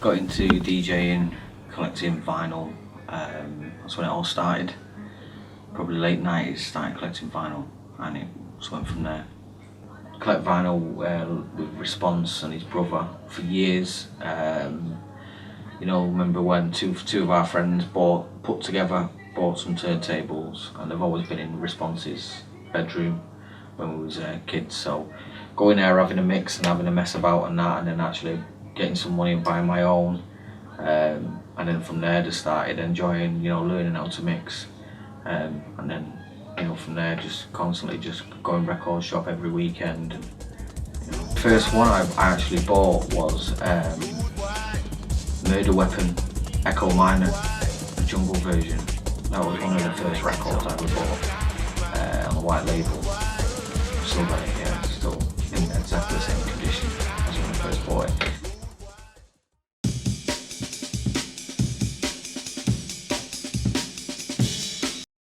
got into DJing, collecting vinyl. That's when it all started. Probably late 90s, started collecting vinyl, and it just went from there. Collect vinyl with Response and his brother for years. Remember when two of our friends bought some turntables, and they've always been in Response's bedroom when we was kids. So going there, having a mix and having a mess about and that, and then actually getting some money and buying my own, and then from there just started enjoying, learning how to mix, and then from there just constantly just going record shop every weekend. First one I actually bought was Murder Weapon Echo Minor, the Jungle version. That was one of the first records I ever bought on the white label. Still got it, yeah, still in exactly the same condition as when I first bought it.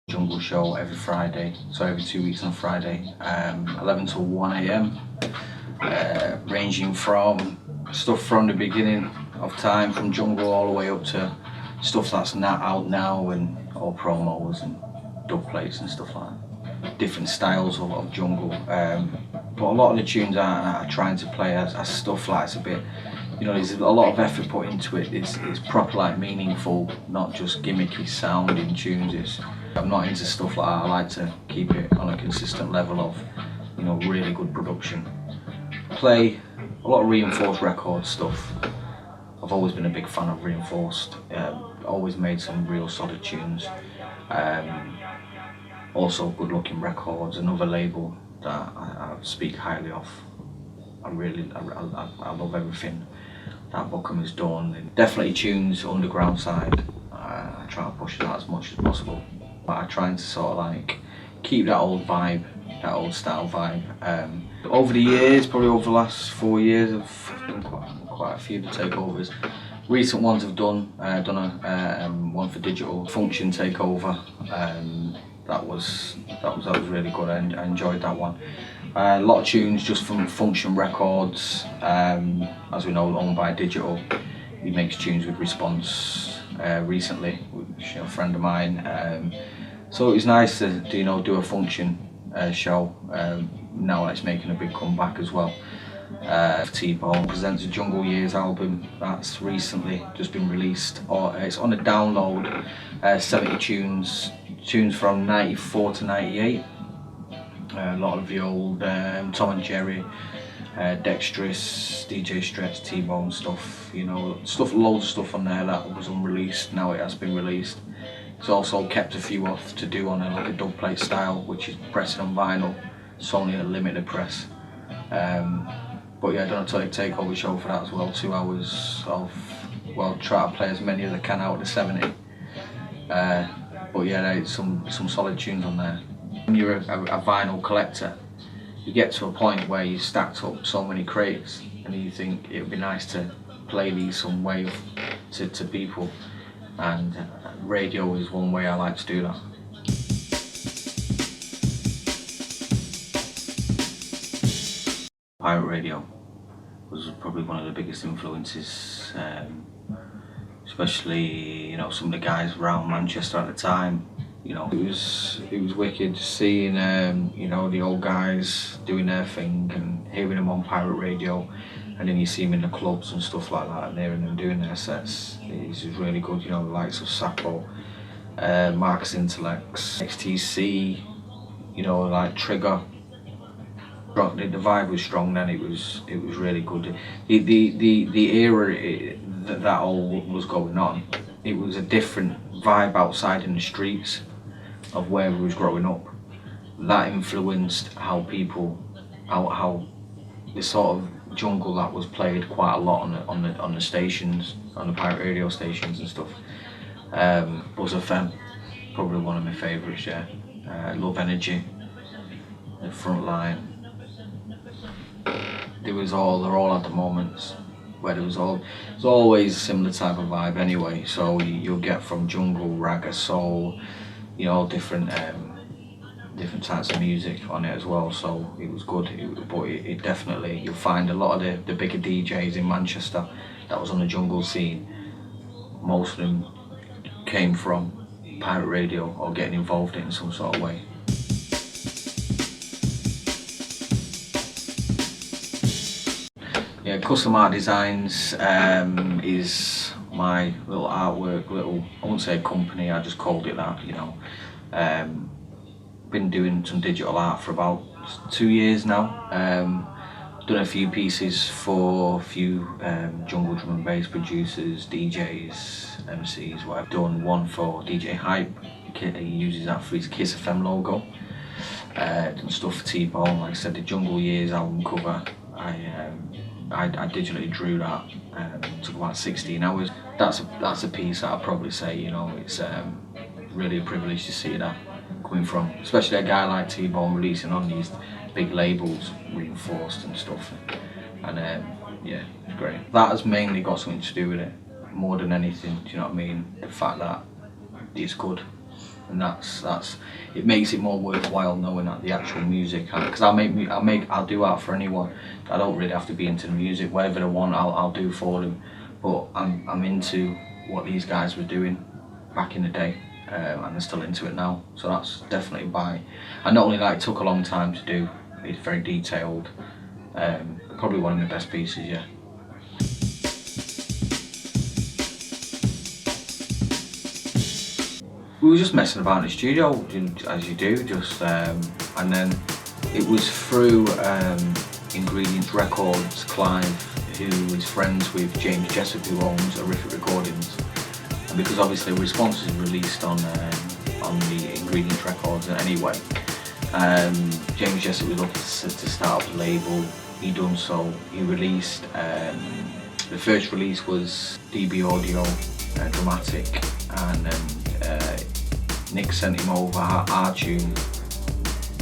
Jungle show every Friday, so every 2 weeks on Friday, 11 till 1 AM, ranging from stuff from the beginning of time, from jungle all the way up to stuff that's not out now, and all promos and dub plates and stuff like that. Different styles of jungle, but a lot of the tunes are trying to play as stuff like it's a bit, there's a lot of effort put into it. It's proper, like, meaningful, not just gimmicky sounding tunes. I'm not into stuff like that. I like to keep it on a consistent level of, really good production. Play a lot of reinforced record stuff. I've always been a big fan of reinforced. Always made some real solid tunes. Also good looking records. Another label that I speak highly of. I love everything that Buckham has done. And definitely tunes underground side. I try to push that as much as possible. But I'm trying to sort of like keep that old vibe, that old style vibe. Over the years, probably over the last 4 years, I've done quite a few of the takeovers. Recent ones I've done a one for Digital Function takeover. That was really good. I enjoyed that one. A lot of tunes just from Function Records, as we know, owned by Digital. He makes tunes with Response recently, which a friend of mine. So it was nice to do a Function show. Now it's making a big comeback as well. T-Bone presents a Jungle Years album that's recently just been released. It's on a download, 70 tunes from 94 to 98. A lot of the old Tom and Jerry, Dexterous, DJ Stretch, T-Bone stuff, loads of stuff on there that was unreleased. Now it has been released. It's also kept a few off to do on a dub plate style, which is pressing on vinyl. It's only a limited press. But yeah, I don't know, takeover show for that as well. 2 hours of, try to play as many as I can out of the 70. But yeah, there's some solid tunes on there. When you're a vinyl collector, you get to a point where you stacked up so many crates, and you think it would be nice to play these some way to people, and radio is one way I like to do that. Pirate radio was probably one of the biggest influences, especially some of the guys around Manchester at the time. It was wicked seeing the old guys doing their thing and hearing them on pirate radio, and then you see them in the clubs and stuff like that, and hearing them doing their sets. It was really good. The likes of Sapo, Marcus Intellects, XTC, like Trigger. The vibe was strong then. It was really good. The era that all was going on, it was a different vibe outside in the streets of where we was growing up. That influenced how the sort of jungle that was played quite a lot on the stations, on the pirate radio stations and stuff. Buzz FM, probably one of my favourites. Yeah, Love Energy, the Front Line. They're all at the moments where there's always a similar type of vibe anyway. So you'll get from jungle, ragga, soul, different types of music on it as well. So it was good. But it definitely, you'll find a lot of the bigger DJs in Manchester that was on the jungle scene, most of them came from pirate radio or getting involved in some sort of way. Yeah, custom art designs is my little artwork, I won't say a company, I just called it that, you know. Been doing some digital art for about 2 years now. Done a few pieces for a few jungle drum and bass producers, DJs, MCs, what I've done one for DJ Hype. He uses that for his Kiss FM logo. Done stuff for T-Bone, like I said, the Jungle Years album cover. I digitally drew that. Took about 16 hours. That's a piece that I'd probably say, you know, it's really a privilege to see that coming from, especially a guy like T-Bone releasing on these big labels, Reinforced and stuff. And yeah, it's great. That has mainly got something to do with it, more than anything. Do you know what I mean? The fact that it's good, and that's it makes it more worthwhile knowing that the actual music. Because I'll do art for anyone. I don't really have to be into the music. Whatever they want, I'll do for them. But I'm into what these guys were doing back in the day. And they're still into it now, so that's definitely why. And not only that, it took a long time to do, it's very detailed, probably one of my best pieces, yeah. We were just messing about in the studio, as you do, and then it was through Ingredients Records, Clive, who is friends with James Jessup, who owns Horrific Recordings. And because obviously Response is released on the Ingredients Records anyway, James Jessup was looking to start up a label. He done so. He released, the first release was DB Audio, Dramatic, and then Nick sent him over our tune,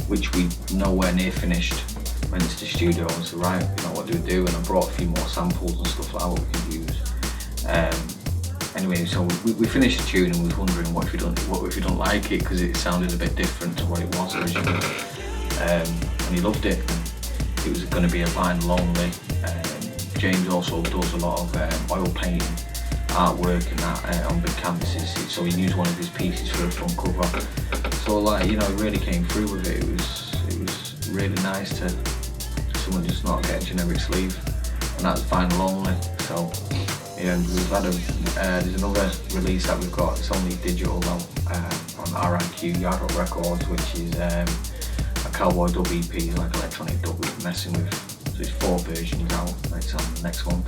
which we nowhere near finished. Went to the studio and said, right, you know, what do we do? And I brought a few more samples and stuff like that what we could use. Anyway, so we finished the tune and we was wondering what if we don't like it, because it sounded a bit different to what it was originally. And he loved it. And it was going to be a Blind Lonely. James also does a lot of oil painting artwork and that on big canvases, so he used one of his pieces for the front cover. So like, you know, it really came through with it. It was really nice to someone just not get a generic sleeve, and that's Blind Lonely. So. Yeah, and we've had there's another release that we've got, it's only digital now, on RIQ, Yard Rock Records, which is a cowboy dub EP, like electronic dub we're messing with. So it's 4 versions out, it's on the next one.